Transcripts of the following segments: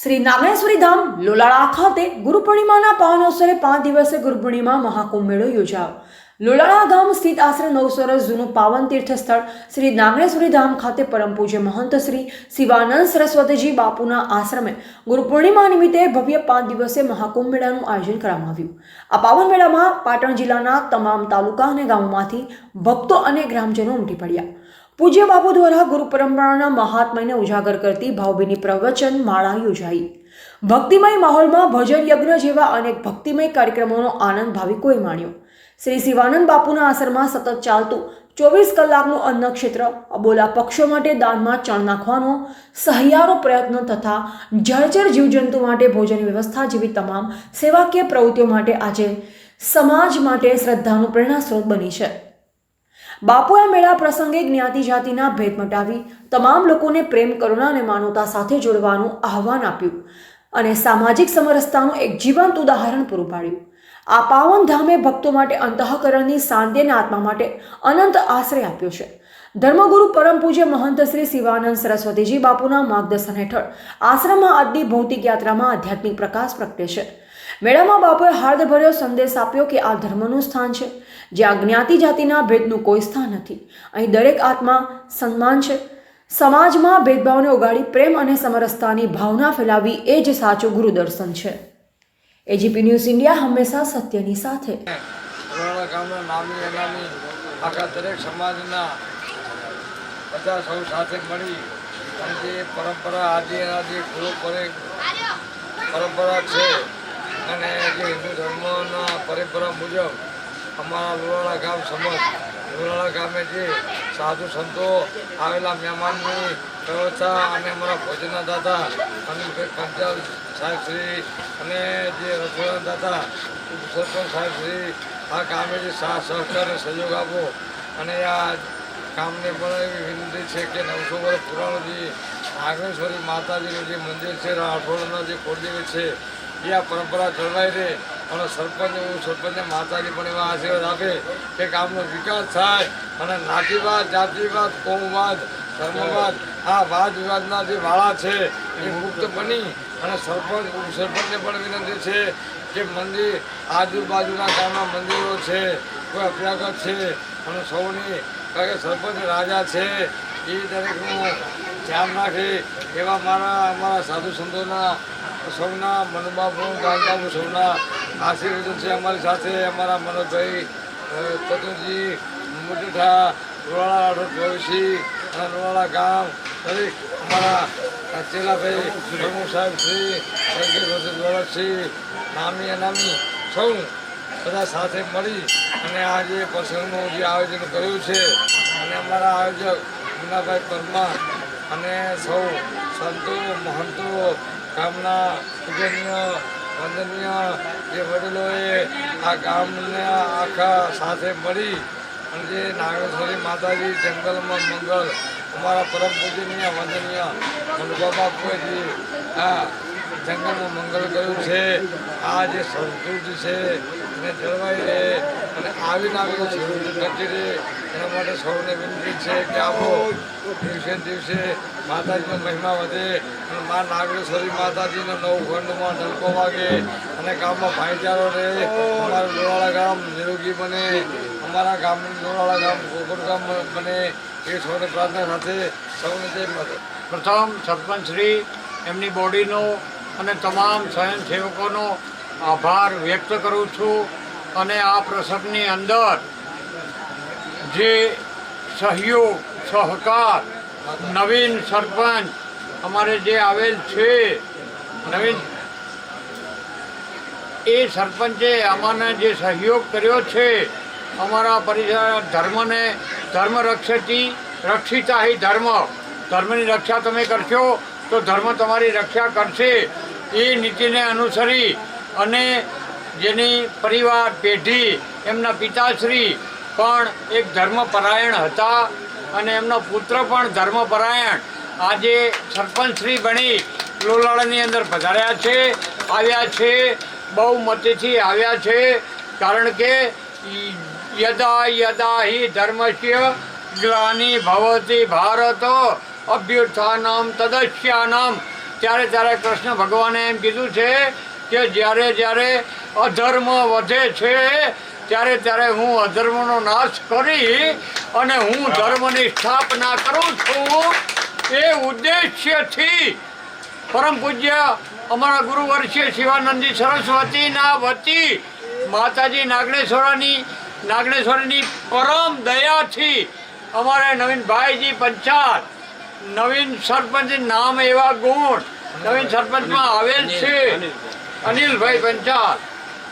શ્રી નાગેશ્વરી ધામ લોલાળા ખાતે ગુરુ પૂર્ણિમાના પાવન અવસરે 5 દિવસીય ગુરુ પૂર્ણિમા મહાકુંભ મેળો યોજાયો। લોલાળા ગામ સ્થિત આશરે 900 વર્ષ જૂનું પાવન તીર્થસ્થળ શ્રી નાગેશ્વરી ધામ ખાતે પરમ પૂજ્ય મહંત શ્રી શિવાનંદ સરસ્વતીજી બાપુના આશ્રમે ગુરુ પૂર્ણિમા નિમિત્તે ભવ્ય 5 દિવસીય મહાકુંભ મેળાનું આયોજન કરવામાં આવ્યું। આ પાવન મેળામાં પાટણ જિલ્લાના તમામ તાલુકા અને ગામોમાંથી ભક્તો અને ગ્રામજનો ઉમટી પડ્યા। પૂજ્ય બાપુ દ્વારા ગુરુ પરંપરાના મહાત્મ્યને ઉજાગર કરતી ભાવભીની પ્રવચન માળા યોજાઈ। ભક્તિમય માહોલમાં ભજન યજ્ઞ જેવા અનેક ભક્તિમય કાર્યક્રમોનો આનંદ ભાવિકોએ માણ્યો। શ્રી શિવાનંદ બાપુના આશ્રમમાં સતત ચાલતું 24 કલાકનું અન્ન ક્ષેત્ર, અબોલા પક્ષો માટે દાનમાં ચણ નાખવાનો સહિયારો પ્રયત્ન તથા જળચર જીવજંતુ માટે ભોજન વ્યવસ્થા જેવી તમામ સેવાકીય પ્રવૃત્તિઓ માટે આજે સમાજ માટે શ્રદ્ધાનું પ્રેરણાસ્ત્રોત બની છે। બાપુએ મેળા પ્રસંગે જ્ઞાતિ જાતિના ભેદ મટાવી તમામ લોકોને પ્રેમ, કરુણા અને માનવતા સાથે જોડવાનું આહ્વાન આપ્યું અને સામાજિક સમરસતાનું એક જીવંત ઉદાહરણ પૂરું પાડ્યું। આ પાવન ધામે ભક્તો માટે અંતઃકરણની શાંતિ અને આત્મા માટે અનંત આશ્રય આપ્યો છે। ધર્મગુરુ પરમ પૂજ્ય મહંત શ્રી શિવાનંદ સરસ્વતીજી બાપુના માર્ગદર્શન હેઠળ આશ્રમમાં આજની ભૌતિક યાત્રામાં આધ્યાત્મિક પ્રકાશ પ્રગટે છે। મેળામાં બાપુએ હાર્દભર્યો સંદેશ આપ્યો કે આ ધર્મનું સ્થાન છે, જ્યાં જ્ઞાતિ જાતિના ભેદનું કોઈ સ્થાન નથી। અહીં દરેક આત્મા સન્માન છે। સમાજમાં ભેદભાવને ઓગાળી પ્રેમ અને સમરસતાની ભાવના ફેલાવી એ જ સાચું ગુરુ દર્શન છે। એજીપી ન્યૂઝ ઇન્ડિયા હંમેશા સત્યની સાથે। લોલાળા ગામના નામી અનામી આખા દરેક સમાજના બધા સૌ સાથે મળી અને જે પરંપરા આદિ અનાદિ પરંપરા છે અને જે હિન્દુ ધર્મના પરંપરા મુજબ અમારા લોલાળા ગામ સમજ લોલાળા ગામે જે સાધુ સંતો આવેલા મહેમાનની વ્યવસ્થા અને અમારા ભોજનના દાતા અનિલભાઈ પંચાલ સાહેબ શ્રી અને જે રસોડા દાતા સરપંચ સાહેબ શ્રી આ કામે જે સહકાર અને સહયોગ આપો અને આ કામને પણ એવી વિનંતી છે કે 900 વર્ષ પુરાણું જે નાગેશ્વરી માતાજીનું જે મંદિર છે, રાઠોડના જે કુળદેવી છે એ આ પરંપરા જળવાઈ રહે અને સરપંચને માતાજી પણ એવા આશીર્વાદ આપે કે ગામનો વિકાસ થાય અને નાતીવાદ, જાતિવાદ, કોમવાદ, ધર્મવાદ આ વાદ વિવાદના જે વાળા છે એ મુક્ત બની અને સરપંચને પણ વિનંતી છે કે મંદિર આજુબાજુના ગામના મંદિરો છે, કોઈ અભ્યાગત છે અને સૌની કારણ કે સરપંચ રાજા છે એ દરેકનું ધ્યાન રાખે એવા અમારા સાધુ સંતોના સૌના મનુબાબુ, ગાંધાબુ સૌના આશીર્વાદ છે અમારી સાથે। અમારા મનોજભાઈ ચતુરજી મુઠા, લોલાળા ચોવીસી અને લોલાળા ગામ દરેક અમારા ચેલાભાઈ પ્રમુખ સાહેબ શ્રી શ્રી નામી અનામી સૌ બધા સાથે મળી અને આ જે પ્રસંગનું જે આયોજન કર્યું છે અને અમારા આયોજક મુન્નાભાઈ પરમાર અને સૌ સંતો મહંતો ગામના પૂજનીય વંદનીય જે વડીલોએ આ ગામને આખા સાથે મળી અને જે નાગેશ્વરી માતાજી જંગલમાં મંગળ અમારા પરમ પૂજનીય વંદનીય મનુભા બાપુએ જે આ જંગલમાં મંગળ કર્યું છે, આ જે સંસ્કૃતિ છે એને જળવાઈ રહે અને આવીને સંસ્કૃતિ ટકી રહે એના માટે સૌને વિનંતી છે કે આપો દિવસે દિવસે માતાજીનો મહિમા વધે અને મા નાગેશ્વરી માતાજીના 9 ખંડમાં ડંકો વાગે અને ગામમાં ભાઈચારો રહે, અમારું લોલાળા ગામ નિરોગી બને, અમારા ગામનું લોલાળા ગામ ગોકુળ ગામ બને એ સૌને પ્રાર્થના સાથે સૌને જય માતા। પ્રથમ સરપંચશ્રી એમની બોડીનો અને તમામ સ્વયંસેવકોનો આભાર વ્યક્ત કરું છું અને આ પ્રસંગની અંદર જે સહયોગ સહકાર નવીન સરપંચ અમારે જે આવેલ છે નવીન એ સરપંચે અમાને જે સહયોગ કર્યો છે અમારા પરિસર ધર્મને ધર્મ રક્ષિતા હિ ધર્મની રક્ષા તમે કરશો તો ધર્મ તમારી રક્ષા કરશે એ નીતિને અનુસરી અને જેની પરિવાર પેઢી એમના પિતાશ્રી પણ એક ધર્મપરાયણ હતા અને એમનો પુત્ર પણ ધર્મપરાયણ આજે સરપંચશ્રી બની લોલાળાની અંદર પધાર્યા છે, આવ્યા છે, બહુમતીથી આવ્યા છે કારણ કે યદા યદા હિ ધર્મસ્ય ગ્લાનિ ભવતિ ભારત અભ્યુત્થાનમ તદસ્યાનમ ત્યારે ત્યારે કૃષ્ણ ભગવાને એમ કીધું છે કે જ્યારે જ્યારે અધર્મ વધે છે ત્યારે ત્યારે હું અધર્મનો નાશ કરી અને હું ધર્મની સ્થાપના કરું છું એ ઉદ્દેશ્યથી પરમ પૂજ્ય અમારા ગુરુવર્ષીય શિવાનંદજી સરસ્વતીના વતી માતાજી નાગણેશ્વરીની પરમ દયાથી અમારે નવીનભાઈજી પંચાલ નવીન સરપંચ નામ એવા ગુણ નવીન સરપંચમાં આવેલ છે અનિલભાઈ પંચાલ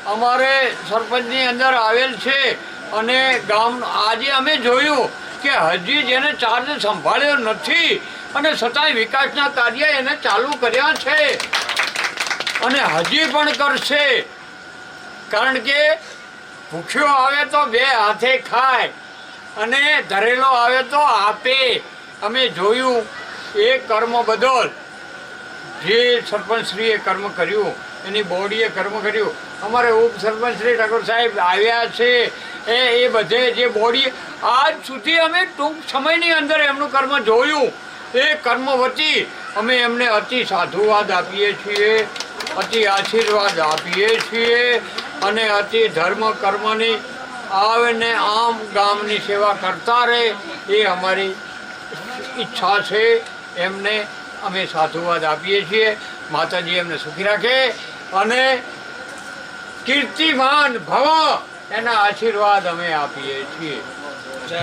અમારે સરપંચની અંદર આવેલ છે અને ગામ આજે અમે જોયું કે હજી જેને ચાર્જ સંભાળ્યો નથી અને છતાંય વિકાસના કાર્ય એને ચાલુ કર્યા છે અને હજી પણ કરશે કારણ કે ભૂખ્યો આવે તો બે હાથે ખાય અને ધરેલો આવે તો આપે અમે જોયું એ કર્મ બદલ જે સરપંચશ્રીએ કર્મ કર્યું એની બોડીએ કર્મ કર્યું અમારે ઉપસરપંચ શ્રી ઠાકોર સાહેબ આવ્યા છે એ બધે જે બોડી આજ સુધી અમે ટૂંક સમયની અંદર એમનું કર્મ જોયું એ કર્મ વતી અમે એમને અતિ સાધુવાદ આપીએ છીએ અતિ આશીર્વાદ આપીએ છીએ અને અતિ ધર્મ કર્મની આવીને આમ ગામની સેવા કરતા રહે એ અમારી ઈચ્છા છે એમને અમે સાધુવાદ આપીએ છીએ માતાજી એમને સુખી રાખે અને કીર્તિમાન ભવ એના આશીર્વાદ અમે આપીએ છીએ. જય